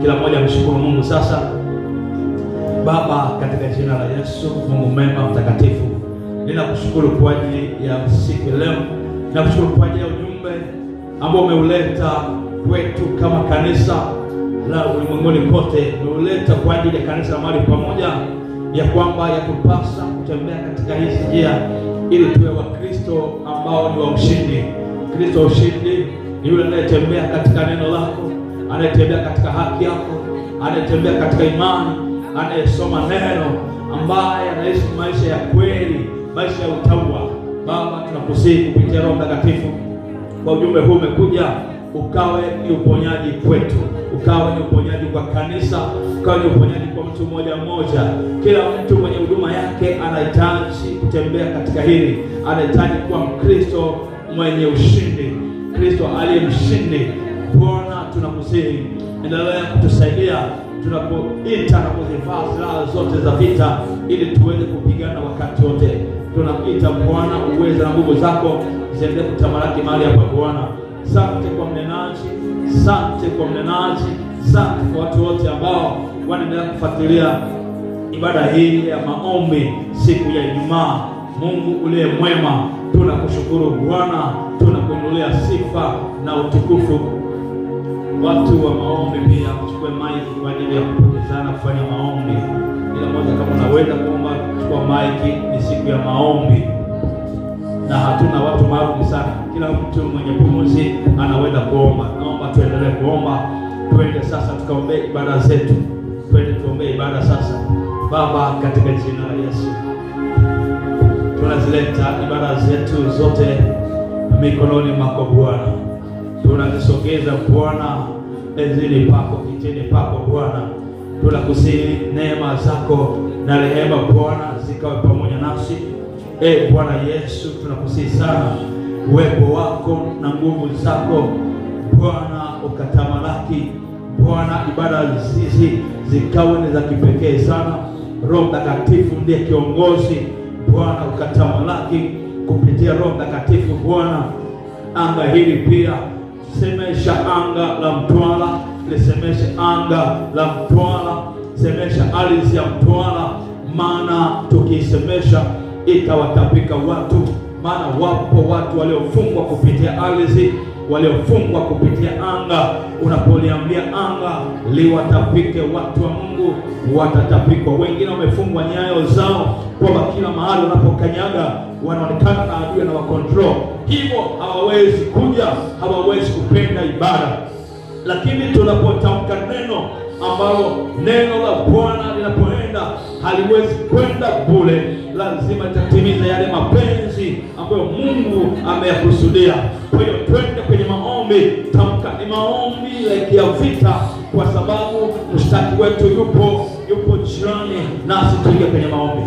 Kila mmoja mshukuru Mungu sasa. Baba, katika jina la Yesu, Mungu mwema mtakatifu, ninakushukuru kwa ajili ya siku leo. Ninakushukuru kwa ajili ya ujumbe ambao umeuleta kwetu kama kanisa la ulimwenguni kote. Umeuleta kwa ajili ya kanisa la mahali pamoja, ya kwamba yakupasa kutembea katika hizi njia ili tuwe Wakristo ambao ni wa ushindi. Kristo wa ushindi ni yule anayetembea katika neno lako, anayetembea katika haki yako, anayetembea katika imani, anayesoma neno, ambaye anaishi maisha ya kweli, maisha ya utaua. Baba, tunakusihi kupitia Roho Mtakatifu, kwa ujumbe huu umekuja, ukawe ni uponyaji kwetu, ukawe ni uponyaji kwa kanisa, ukawe ni uponyaji kwa mtu mmoja mmoja. Kila mtu mwenye huduma yake anahitaji kutembea katika hili, anahitaji kuwa Mkristo mwenye ushindi, Kristo aliye mshindi. Bwana, tunakusihi endelea kutusaidia tunapoita na kuzivaa silaha zote za vita, ili tuweze kupigana wakati wote. Tunakuita Bwana, uweza na nguvu zako ziendelee kutamalaki mahali hapa Bwana. Asante kwa mnenaji, asante kwa mnenaji, asante kwa watu wote ambao wanaendelea kufuatilia ibada hii ya maombi siku ya Ijumaa. Mungu uliye mwema, tunakushukuru Bwana, tunakuinulia sifa na utukufu. Watu wa maombi pia kuchukua maiki kwa ajili ya kupokezana kufanya maombi. Kila mmoja kama unaweza kuomba, chukua maiki, ni siku ya maombi na hatuna watu maalum sana. Kila mtu mwenye pumzi anaweza kuomba. Naomba tuendelee kuomba. Twende sasa tukaombee ibada zetu. Twende tuombee ibada sasa. Baba, katika jina la Yesu, tunazileta ibada zetu zote mikononi mwako Bwana. Tunazisogeza Bwana enzini pako, kitini pako Bwana. Tunakusihi neema zako na rehema Bwana zikawe pamoja nasi. Bwana Yesu, tunakusihi sana uwepo wako na nguvu zako Bwana ukatamalaki Bwana. Ibada hizi zikawe ni za kipekee sana. Roho Mtakatifu ndiye kiongozi Bwana, ukatamalaki kupitia Roho Mtakatifu Bwana. Anga hili pia semesha anga la Mtwara, lisemeshe anga la Mtwara, semesha ardhi ya Mtwara, maana tukisemesha itawatapika watu. Maana wapo watu waliofungwa kupitia ardhi, waliofungwa kupitia anga. Unapoliambia anga liwatapike, watu wa Mungu watatapikwa. Wengine wamefungwa nyayo zao, kwamba kila mahali wanapokanyaga wanaonekana na adui na wakontrol, hivyo hawawezi kuja, hawawezi kupenda ibada. Lakini tunapotamka neno ambalo neno la Bwana linapoenda haliwezi kwenda bure, lazima itatimiza yale mapenzi ambayo Mungu ameyakusudia. Kwa hiyo twende kwenye maombi. Tamka, ni maombi ya vita, kwa sababu mshtaki wetu yupo jirani nasi. Tuingie kwenye maombi.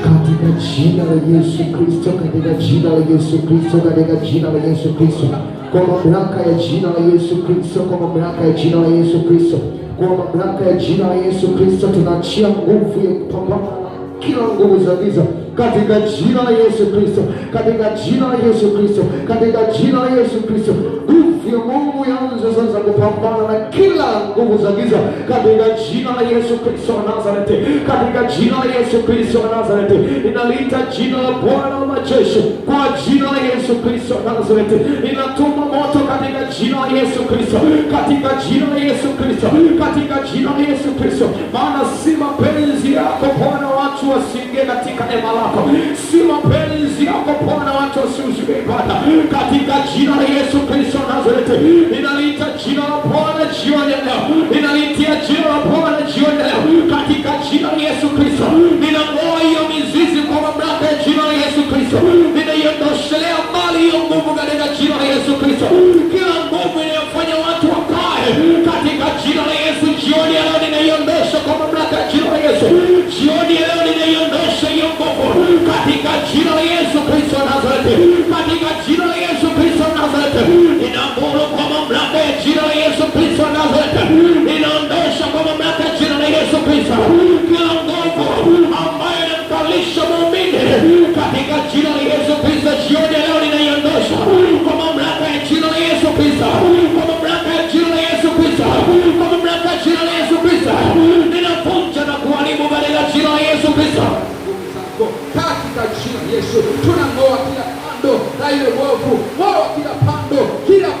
Katika jina la Yesu Kristo, katika jina la Yesu Kristo, katika jina la Yesu Kristo, kwa mamlaka ya jina la Yesu Kristo, kwa mamlaka ya jina la Yesu Kristo, kwa mamlaka ya jina la Yesu Kristo, tunaachia nguvu ya kupambana kila nguvu za giza katika jina la Yesu Kristo, katika jina la Yesu Kristo, katika jina la Yesu Kristo. Nguvu ya Mungu yaanze sasa kupambana na kila nguvu za giza katika jina la Yesu Kristo wa Nazareti, katika jina la Yesu Kristo wa Nazareti. Ninaliita jina la Bwana wa majeshi kwa jina la Yesu Kristo wa Nazareti. Ninatuma moto katika jina la Yesu Kristo, katika jina la Yesu Kristo, katika jina la Yesu Kristo. Maana si mapenzi yako Bwana watu wasiingie katika neema lako, si mapenzi yako Bwana watu wasiushike ibada. Katika jina la Yesu Kristo wa Nazareti, ninaliita jina la Bwana jioni leo, ninalitia jina la Bwana jioni leo, katika jina la Yesu Kristo. Ninang'oa hiyo mizizi kwa mamlaka ya jina la Yesu Kristo. Ninaiondoshea mbali hiyo nguvu katika jina la Yesu Kristo. Kila nguvu inayofanya watu wakae, katika jina la Yesu jioni leo ninaiondosha kwa mamlaka ya jina la Yesu. Jioni leo ninaiondosha hiyo nguvu katika jina la Yesu Kristo wa Nazareti, katika jina la Yesu Kristo wa Nazareti. Ninaamuru kwa mamlaka ya jina la Yesu Kristo wa Nazareti, ninaondosha kwa mamlaka ya jina la Yesu Kristo kila nguvu ambayo inamkalisha muumini, katika jina la Yesu Kristo. Jioni leo ninaiondosha kwa mamlaka ya jina la Yesu Kristo, kwa mamlaka Yesu. Tunang'oa kila pando la ile mwovu, ng'oa kila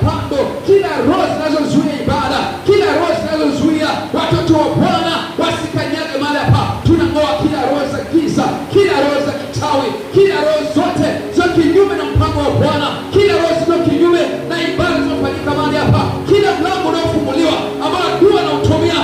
pando, kila roho zinazozuia ibada, kila roho zinazozuia watoto wa Bwana wasikanyage mahali hapa. Tunang'oa kila roho za giza, kila roho za kitawi, kila roho zote za kinyume na mpango wa Bwana, kila roho zilizo kinyume na ibada zinazofanyika mahali hapa, kila mlango unaofunguliwa ambao adui anautumia.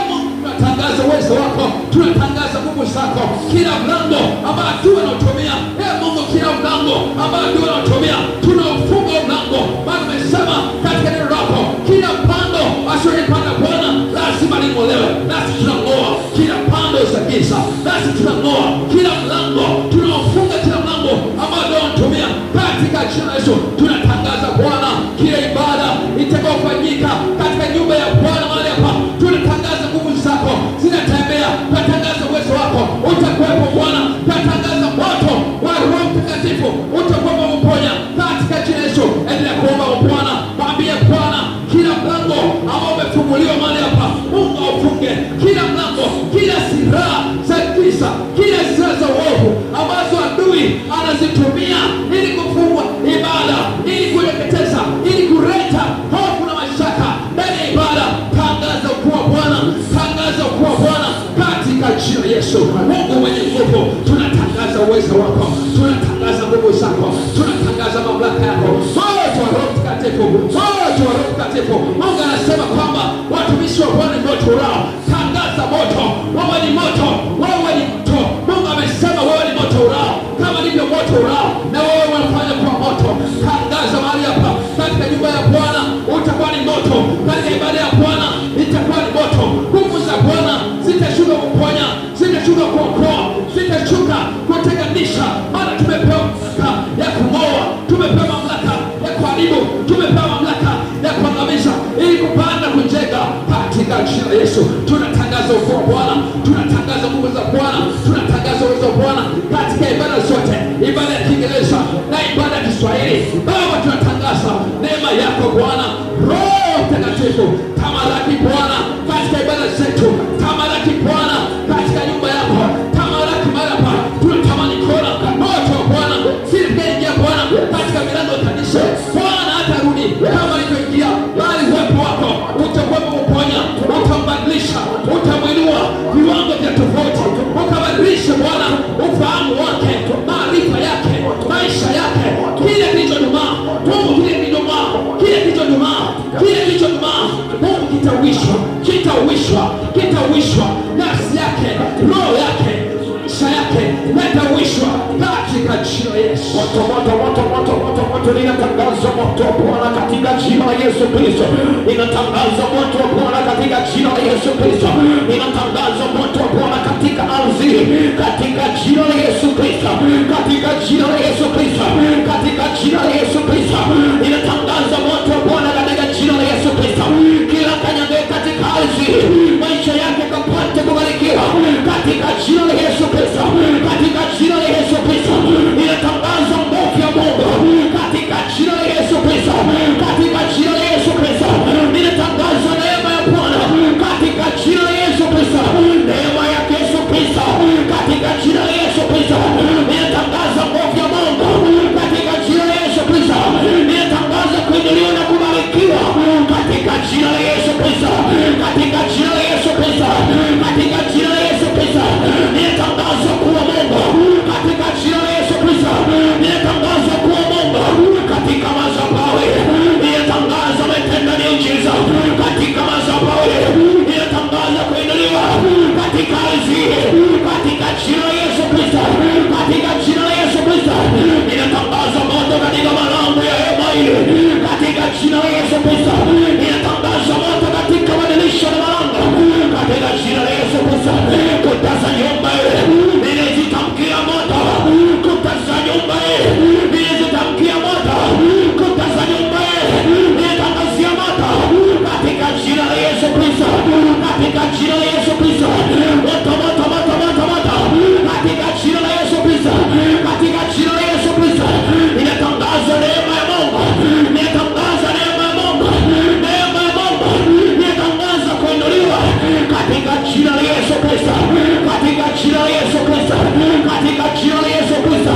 Mungu, tunatangaza uwezo wako, tunatangaza nguvu zako. Kila mlango ambao adui anautumia, Mungu, kila mlango ambao adui anautumia, tunaufunga mlango. Maana umesema katika neno lako, kila pando asiyepanda Bwana lazima ling'olewe. Nasi tunang'oa kila pando za giza, nasi tunang'oa kila mlango, tunaufunga kila mlango ambao adui anatumia katika jina la Yesu. Tunatangaza Bwana, kila ibada itakayofanyika katika nyumba ya Bwana mahali hapa, tunatangaza nguvu zako zinatembea, tunatangaza uwezo wako utakuwepo Bwana, tunatangaza moto wa Roho Mtakatifu utakuwepo kuponya katika jina la Yesu. Endelea kuomba Bwana, mwambie Bwana, kila mlango ambao umefunguliwa mahali hapa, Mungu aufunge kila mlango, kila silaha za giza, kila silaha za uovu ambazo adui anazitumia ili kufungwa ibada, ili kuelekeza, ili kuleta hofu na mashaka ndani ya ibada. Tangaza ukuu wa Bwana, tangaza ukuu wa Bwana katika jina la Yesu. Mungu mwenye nguvu, tunatangaza uwezo wako, tunatangaza nguvu zako, tunatangaza mamlaka yako. Moto wa Roho Mtakatifu, moto wa Roho Mtakatifu. Mungu anasema kwamba watumishi wa Bwana ni moto urao. Tangaza moto, wewe ni moto, wewe ni moto. Mungu amesema wewe ni moto urao, kama ndivyo moto urao na wewe unafanya kwa moto. Tangaza mahali hapa, katika nyumba ya Bwana utakuwa ni moto, katika ibada ya Bwana itakuwa ni moto. Nguvu za Bwana zitashuka kuponya, zitashuka kuokoa, zitashuka kutenganisha. Maana tumepewa mamlaka ya kung'oa, tumepewa mamlaka ya kuharibu, tumepewa mamlaka ya kuangamiza, ili kupanda kujenga katika jina la Yesu. Tunatangaza ukuu wa Bwana, tunatangaza nguvu za Bwana, tunatangaza uwezo wa Bwana katika ibada zote, ibada ya Kiingereza na ibada ya Kiswahili. Baba, tunatangaza neema yako Bwana. Roho Mtakatifu, tamalaki Bwana katika ibada zetu, tamalaki Bwana katika nyumba yako, tamalaki mahali hapa. Tunatamani kuona moto wa Bwana siliingia Bwana katika milango ya kanisa. Bwana hatarudi kama alivyoingia, bali uwepo wako utakuwa kuponya, utambadilisha, utamwinua viwango vya tofauti, ukabadilisha Bwana ufahamu wake, maarifa yake, maisha yake, kile kilichodumaa Mungu, kile kilichodumaa, kile kilichodumaa, kile kilichodumaa Mungu kitauishwa, nafsi yake, roho yake, maisha yake yatauishwa katika jina la Yesu. Moto, ninatangaza moto wa Bwana katika jina la Yesu Kristo. Ninatangaza moto wa Bwana katika jina la Yesu Kristo. Ninatangaza moto wa Bwana katika ardhi, katika jina la Yesu Kristo, katika jina la Yesu Kristo, katika jina la Yesu Kristo. Ninatangaza moto wa Bwana katika jina la Yesu Kristo. Kila kanyage katika ardhi, maisha yake kapate kubarikiwa katika jina la Yesu Kristo, katika jina la Yesu Kristo. Ninatangaza nguvu ya Mungu katika jina la Yesu Kristo, katika jina la Yesu Kristo. Ninatangaza neema ya Bwana katika jina la Yesu Kristo, neema ya Yesu Kristo katika jina la Yesu Kristo. Ninatangaza nguvu ya Mungu katika jina la Yesu Kristo. Ninatangaza kuinuliwa na kubarikiwa katika jina la Yesu Kristo, katika jina la Yesu Kristo, katika jina la Yesu Kristo. Ninatangaza kuwa Mungu katika jina la Yesu Kristo. Ninatangaza kuwa Mungu katika madhabahu. Ninatangaza matendo ya miujiza katika madhabahu. Ninatangaza kuinuliwa katika ardhi katika jina la Yesu Kristo, katika jina la Yesu Kristo. Ninatangaza moto katika malango ya hema hili katika jina la Yesu Kristo. Ninatangaza moto katika madirisha na malango katika jina la Yesu Kristo. Kuta za nyumba ile ninazitamkia moto, kuta za nyumba ile ninazitamkia moto, kuta za nyumba ile ninatangazia moto katika jina la Yesu Kristo, katika jina la Yesu Kristo. Moto, moto, moto, moto, moto katika jina la Yesu Kristo, katika jina la Yesu Kristo. Ninatangaza neema ya Mungu, ninatangaza neema ya Mungu, neema ya Mungu. Ninatangaza kuinuliwa katika jina la Yesu Kristo, katika jina la Yesu Kristo, katika jina la Yesu Kristo.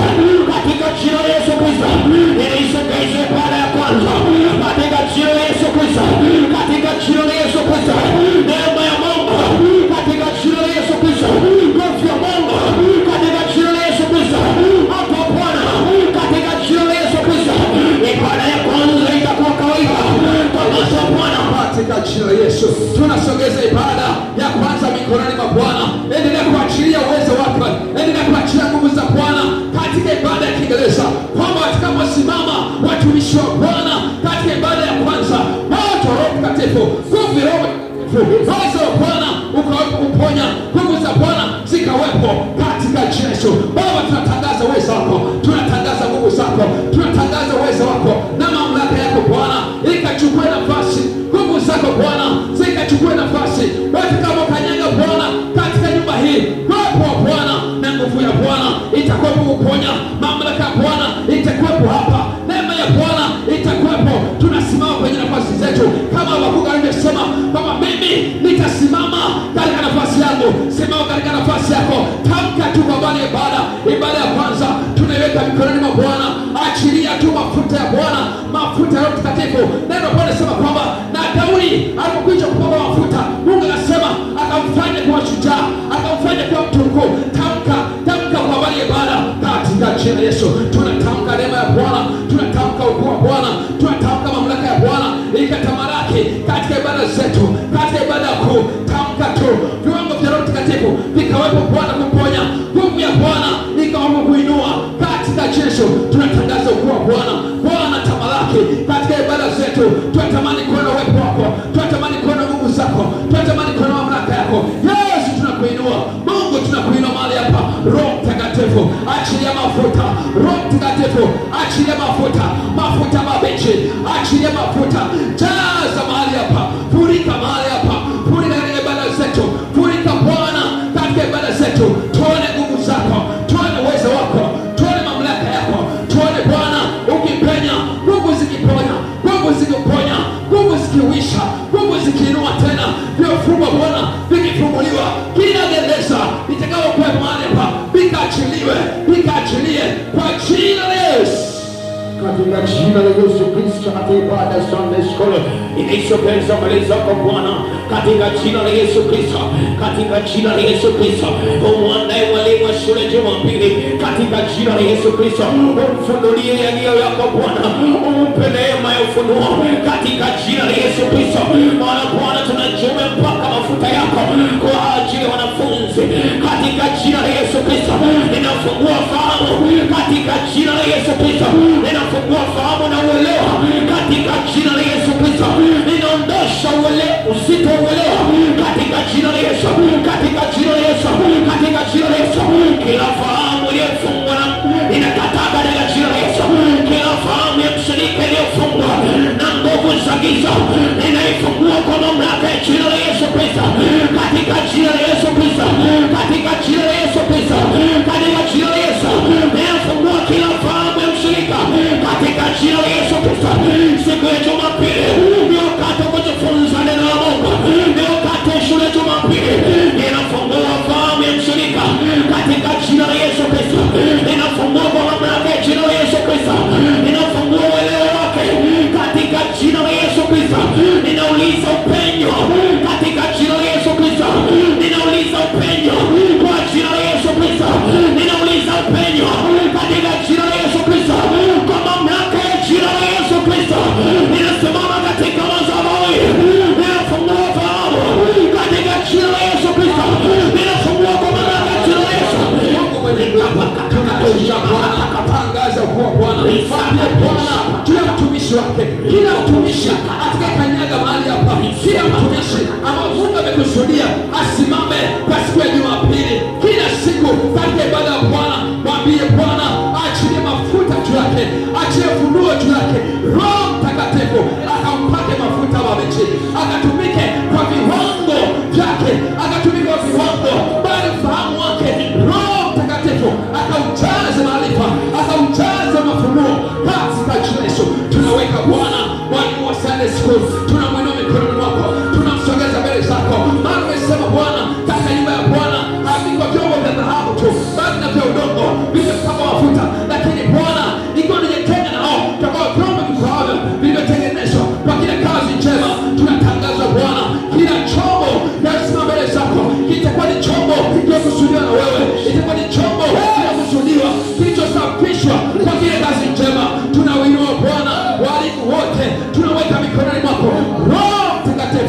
katika jina la Yesu. Tunasogeza ibada ya kwanza mikononi mwa Bwana. Endelea kuachilia uwezo wako, endelea kuachilia nguvu za Bwana katika ibada ya Kiingereza, kwamba watakaposimama watumishi wa Bwana katika ibada ya kwanza, moto wa Roho Mtakatifu, nguvu ya Roho uwezo wa Bwana ukawepo kuponya, nguvu za Bwana zikawepo katika jina la Yesu. Baba, tunatangaza uwezo wako, tunatangaza nguvu zako, tunatangaza uwezo wako na mamlaka yako Bwana ikachukue nafasi, nguvu zako Bwana zikachukue nafasi watakapokanyaga Bwana katika nyumba hii. Uwepo wa Bwana na nguvu ya Bwana itakuwepo kuponya, mamlaka ya Bwana itakuwepo hapa, neema ya Bwana itakuwepo. Tunasimama kwenye nafasi zetu kama Habakuki alivyosema kwamba mimi nitasimama katika nafasi yangu. Simama katika nafasi yako, tamka tu kwa Bwana. Ibada ya kwanza tunaiweka mikononi mwa Bwana. Achilia tu mafuta ya Bwana, mafuta ya Roho Mtakatifu. Neno Bwana sema kwamba na Daudi alipokuja kupaka mafuta, Mungu anasema akamfanya kuwa shujaa, akamfanya kuwa mtu mkuu. Tamka kwa Bwana ibada katika jina la Yesu. Tunatamka neema ya Bwana, tunatamka ukuu wa Bwana, tunatamka mamlaka ya Bwana ikatamalaki katika ibada zetu, katika ibada kuu. Tamka tu viwango vya Roho Mtakatifu vikawepo Bwana kuponya, nguvu ya Bwana ikawepo kuinua katika jina la Yesu. Tunatangaza ukuu wa Bwana. Bwana tamalaki katika ibada zetu. Tunatamani kuona uwepo wako, tunatamani kuona nguvu zako, tunatamani kuona mamlaka yako. Yesu, tunakuinua. Mungu, tunakuinua mahali hapa. Roho Mtakatifu achilia mafuta. Roho Mtakatifu achilia mafuta, mafuta mabichi, achilia mafuta. Jaza mahali hapa, furika mahali hapa, furika katika ibada zetu, furika Bwana katika ibada zetu. Tuone nguvu zako, tuone uwezo wako, tuone mamlaka yako, tuone Bwana ukipenya, nguvu zikiponya, nguvu zikiponya, nguvu zikiwisha, nguvu zikiinua tena, viofungwa Bwana vikifumuliwa, kila gereza litakayokuwa mahali hapa vikaachilie kwa jina la Yesu. Katika jina la Yesu Kristo, hata ibada Sunday School inaisogeza mbele zako Bwana, katika jina la Yesu Kristo, katika jina la Yesu Kristo. Umwandae walimu wa shule Jumapili katika jina la Yesu Kristo. Umfunulie yaliyo yako Bwana, umpe neema ya ufunuo katika jina la Yesu Kristo. Maana Bwana tunajua mpaka mafuta yako kwa ajili ya wanafunzi katika jina la Yesu Kristo. Ninafungua fahamu katika jina la Yesu Kristo. Ninafungua fahamu na uelewa katika jina la Yesu Kristo. Ninaondosha uzito uelewa katika jina la Yesu, katika jina la Yesu, katika jina la Yesu. Kila fahamu iliyofungwa inakataa katika jina la Yesu. Kila fahamu ya mshirika iliyofungwa na nguvu za giza ninaifungua kwa mamlaka ya jina la Yesu Kristo, katika jina la Yesu Kristo, katika jina la Yesu Kristo, katika jina la Yesu. Ninafungua kila fahamu ya mshirika katika jina la Yesu Kristo. Siku ya Jumapili ni wakati wa kujifunza neno la Mungu, ni wakati wa shule Jumapili. Ninafungua fahamu ya mshirika katika jina la Yesu Kristo. Ninafungua kwa mamlaka ya jina la Yesu Kristo. Ninafungua uelewa wake katika jina la Yesu Kristo. Ninauliza upenyo katika jina la Yesu Kristo. Ninauliza upenyo kwa jina la Yesu Kristo. Ninauliza upenyo katika jina la Yesu Kristo. Kwa mamlaka ya jina la Yesu Kristo. Ninasimama katika madhabahu. Ninafungua fahamu katika jina la Yesu Kristo. Ninafungua kwa mamlaka ya jina la Yesu. Mungu mwenye nguvu akatangaza kwa Bwana. Mwambie Bwana kila mtumishi wake, kila mtumishi atakayekanyaga mahali hapa, kila mtumishi ambao Mungu amekusudia asimame kwa siku ya Jumapili, kila siku katika ibada ya Bwana. Mwambie Bwana achilie mafuta juu yake, achilie funuo juu yake. Roho Mtakatifu akampake mafuta mabichi, akatumike kwa viwango vyake, akatumike kwa viwango bali fahamu wake. Roho Mtakatifu akaujaze maarifa, akaujaze mafunuo katika jina la Yesu. Tunaweka Bwana mwalimu wa Sunday School, tunamwinua mikononi mwako, tunamsogeza mbele zako. Maana umesema Bwana katika nyumba ya Bwana haviko vyombo vya dhahabu tu, bali na vya udongo vimepakwa mafuta. Lakini Bwana ikiwa nijitenga na hao tutakuwa vyombo vifaavyo vilivyotengenezwa kwa kila kazi njema. Tunatangaza Bwana kila chombo lazima mbele zako kitakuwa ni chombo kilichokusudiwa na wewe, itakuwa ni chombo kilichokusudiwa, kilichosafishwa kwa kila kazi njema. Tunawinua Bwana walimu wote, tunaweka mikononi mwako. Roho Mtakatifu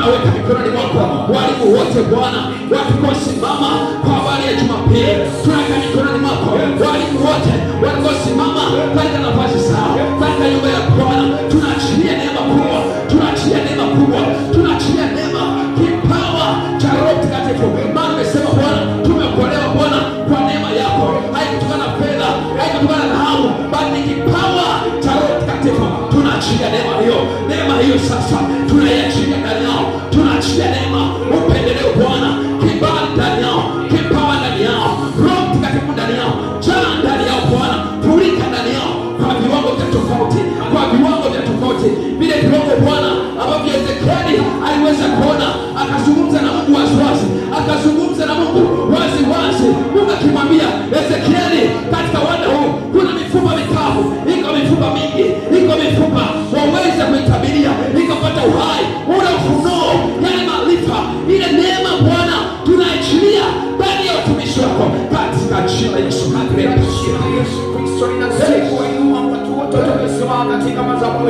tunaweka mikononi mwako walimu wote Bwana watakaosimama kwa habari ya Jumapili. Tunaweka mikononi mwako walimu wote watakaosimama katika nafasi zao katika nyumba ya Bwana. Tunaachilia neema kubwa, tunaachilia neema kubwa, tunaachilia neema, kipawa cha Roho Mtakatifu. Maana umesema Bwana, tumeokolewa Bwana kwa neema yako, haikutokana na fedha, haikutokana na dhahabu, bali ni kipawa cha Roho Mtakatifu. Tunaachilia neema hiyo sasa, tunaiachilia ndani yao. Tunaachilia neema, upendeleo Bwana, kibali ndani yao, kipawa ndani yao, Roho Mtakatifu ndani yao, jaa ndani yao Bwana, furika ndani yao kwa viwango vya tofauti, kwa viwango vya tofauti, vile viwango Bwana ambavyo Ezekieli aliweza kuona, akazungumza na Mungu waziwazi, akazungumza na Mungu waziwazi. Mungu akimwambia Ezekieli, katika wanda huu kuna mifupa mikavu, iko mifupa mingi, iko mifupa waweza kuitabiria ikapata uhai. Ule ufunuo, yale maarifa, ile neema Bwana tunaachilia ndani ya utumishi wako katika jina la Yesu. Yesu Kristo ninasihi kuinua watu wote waliosimama katika madhabahu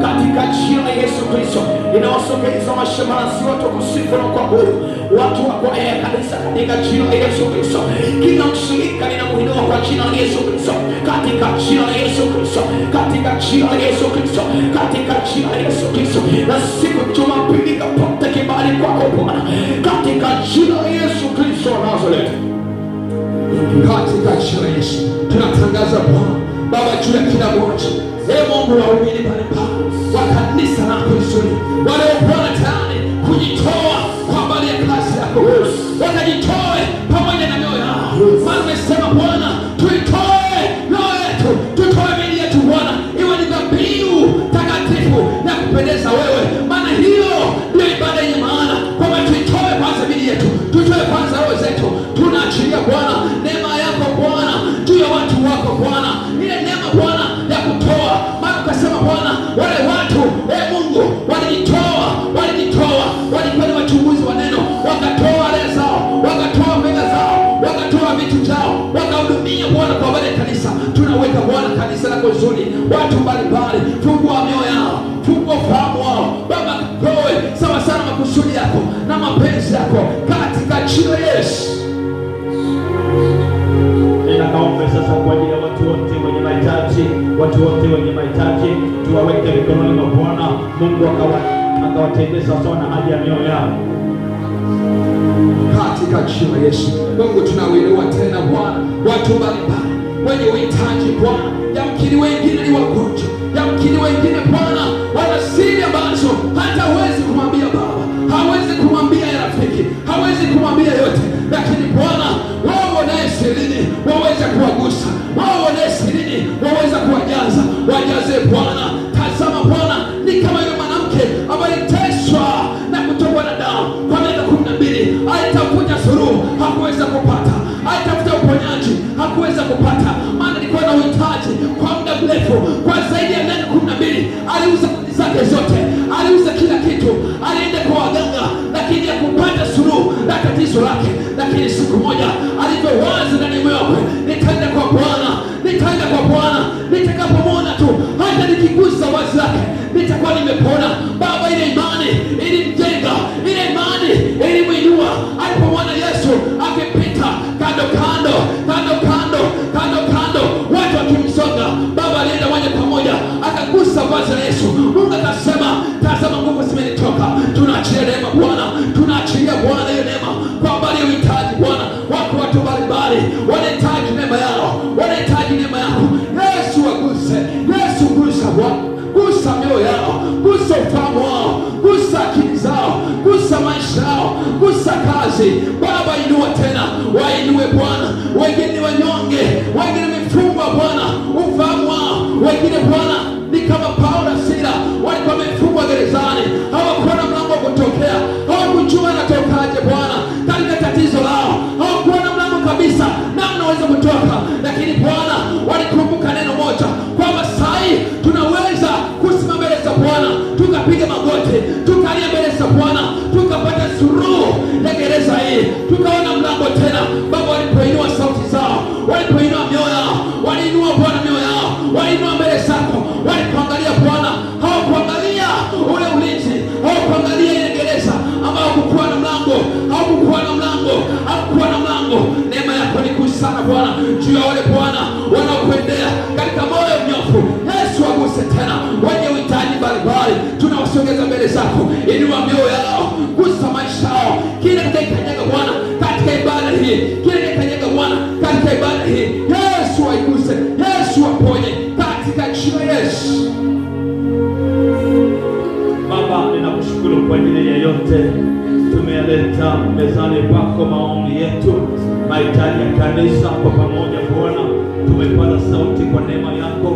katika jina la Yesu Kristo. Ninawasogeza mashemasi wote kusifu na kuabudu watu wa kwaya ya kanisa katika jina la Yesu Kristo. Kila mshirika ninamuinua kwa jina la Yesu Kristo, katika jina la Yesu Kristo, katika jina la Yesu Kristo, katika jina la Yesu Kristo. Na siku Jumapili kapata kibali kwako Bwana, katika jina la Yesu Kristo wa Nazareti. Katika jina la Yesu tunatangaza Bwana Baba juu ya kila mmoja, Mungu wa umini mbalimbali wa kanisa lako Israeli, wale Bwana tayari kujitoa kwa habari ya kazi yako, wakajitoe pamoja na mioyo yao. Maana umesema Bwana, tuitoe mioyo yetu, tutoe miili yetu Bwana iwe ni dhabihu takatifu na kupendeza wewe. Maana hiyo ndio ibada yenye maana, kwamba tuitoe kwanza miili yetu, tutoe kwanza roho zetu. Tunaachilia Bwana neema yako Bwana juu ya watu wako Bwana, ile neema Bwana ya kutoa. Maana ukasema Bwana, wale watu Mungu walijitoa, walikuwa ni wachunguzi wa neno, wakatoa roho zao, wakatoa fedha zao, wakatoa vitu vyao, wakahudumia Bwana kwa habari ya kanisa. Tunaweka Bwana kanisa lako zuri, watu mbalimbali, fungua mioyo yao, fungua fahamu wao Baba, koe sawa sana makusudi yako na mapenzi yako katika jina la Yesu. Ninaomba sasa kwa ajili ya watu wote wenye mahitaji, watu wote wenye mahitaji tuwaweke mikononi mwa Bwana. Mungu akawatendee sawa na haja ya mioyo yao katika jina la Yesu. Mungu tunawainua tena Bwana watu mbalimbali wenye uhitaji Bwana, yamkini wengine ni wagonjwa, yamkini wengine Bwana wana siri ambazo hata hawezi kumwambia baba, hawezi kumwambia rafiki, hawezi kumwambia yote, lakini Bwana wao wanaye sirini waweza kuwagusa, wao wanaye sirini waweza kuwajaza, wajaze Bwana. Tazama Bwana, ni kama yule mwanamke ambaye aliteswa na kutokwa na damu kwa miaka 12, alitafuta suluhu hakuweza kupata, alitafuta uponyaji hakuweza kupata, maana alikuwa na uhitaji kwa muda mrefu, kwa zaidi ya miaka 12. Aliuza mali zake zote, aliuza kila kitu, alienda kwa waganga, lakini hakupata suluhu la tatizo lake. Lakini siku moja alivyowaza ndani ya moyo wake, nitaenda kwa Bwana, nitaenda kwa Bwana, nitakapomwona tu hata nikigusa vazi lake nitakuwa nimepona. Baba, ile imani ilimjenga, ile imani ilimwinua. Alipomwona Yesu akipita kando kando, watu wakimsonga, Baba alienda moja kwa moja akagusa vazi la Yesu. Mungu akasema, tazama nguvu zimenitoka. Tunaachilia neema Bwana, tunaachilia Bwana hiyo neema kwa habari ya uhitaji Bwana. Wako watu mbalimbali wanahitaji neema yao, wanahitaji neema yako Yesu. Waguse Yesu, gusa Bwana, gusa mioyo yao, gusa ufahamu wao, gusa akili zao, gusa maisha yao, gusa kazi Baba. Inua tena, wainue Bwana. Wengine ni wanyonge, wengine wamefungwa Bwana ufahamu wao, wengine Bwana ni kama Paulo na Sila, walikuwa wamefungwa gerezani, hawakuwa na mlango wa kutokea, hawakujua natokaje Bwana katika tatizo lao, hawakuwa na mlango kabisa namna waweza kutoka. Lakini Bwana walikumbuka neno moja, kwamba sai tunaweza kusimama mbele za Bwana, tukapiga magoti, tukalia mbele za Bwana, tukapata suluhu ya gereza hii, tukaona mlango tena. Baba, walipoinua sauti zao, walipoinua mioyo yao, waliinua Bwana mioyo yao, waliinua mbele zako, walipoangalia Bwana, hawakuangalia ule ulinzi, hawakuangalia ile gereza, yako, inua mioyo yao, gusa maisha yao. Kile kitaikanyaga Bwana katika ibada hii, kile kitaikanyaga Bwana katika ibada hii, Yesu aiguse, Yesu aponye katika jina la Yesu. Baba, ninakushukuru kwa ajili ya yote tumeyaleta mezani pako, maombi yetu, mahitaji ya kanisa kwa pamoja. Bwana, tumepata sauti kwa neema yako.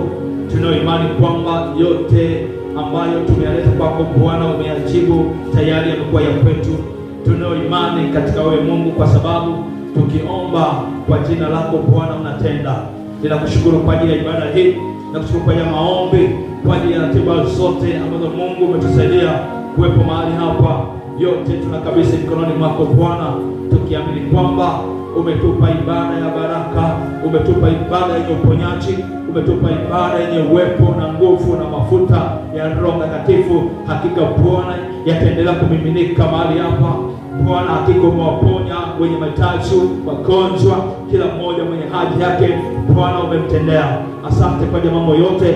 Tunao imani kwamba yote ambayo tumeyaleta kwako Bwana umeyajibu tayari, yamekuwa ya kwetu. Tunao imani katika wewe Mungu, kwa sababu tukiomba kwa jina lako Bwana unatenda. Ninakushukuru kwa ajili ya ibada hii, nakushukuru kwa ajili ya maombi, kwa ajili ya ratiba zote ambazo Mungu umetusaidia kuwepo mahali hapa. Yote tunakabidhi mikononi mwako Bwana, tukiamini kwamba umetupa ibada ya baraka, umetupa ibada yenye uponyaji, umetupa ibada yenye uwepo na nguvu na mafuta ya Roho Mtakatifu. Hakika Bwana yataendelea kumiminika mahali hapa Bwana. Hakika umewaponya wenye mahitaji, wagonjwa, kila mmoja mwenye haja yake Bwana umemtendea. Asante kwa mambo yote,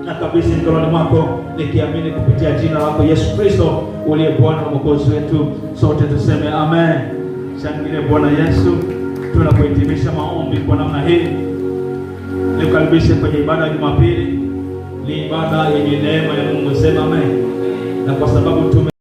na kabisa mikononi mwako, nikiamini kupitia jina lako Yesu Kristo uliye Bwana na Mwokozi wetu. Sote tuseme amen. Shangilie Bwana Yesu. Tunapohitimisha maombi kwa namna hii, nikukaribishe kwenye ibada ya Jumapili. Ni ibada yenye neema ya Mungu, sema amen. Na kwa sababu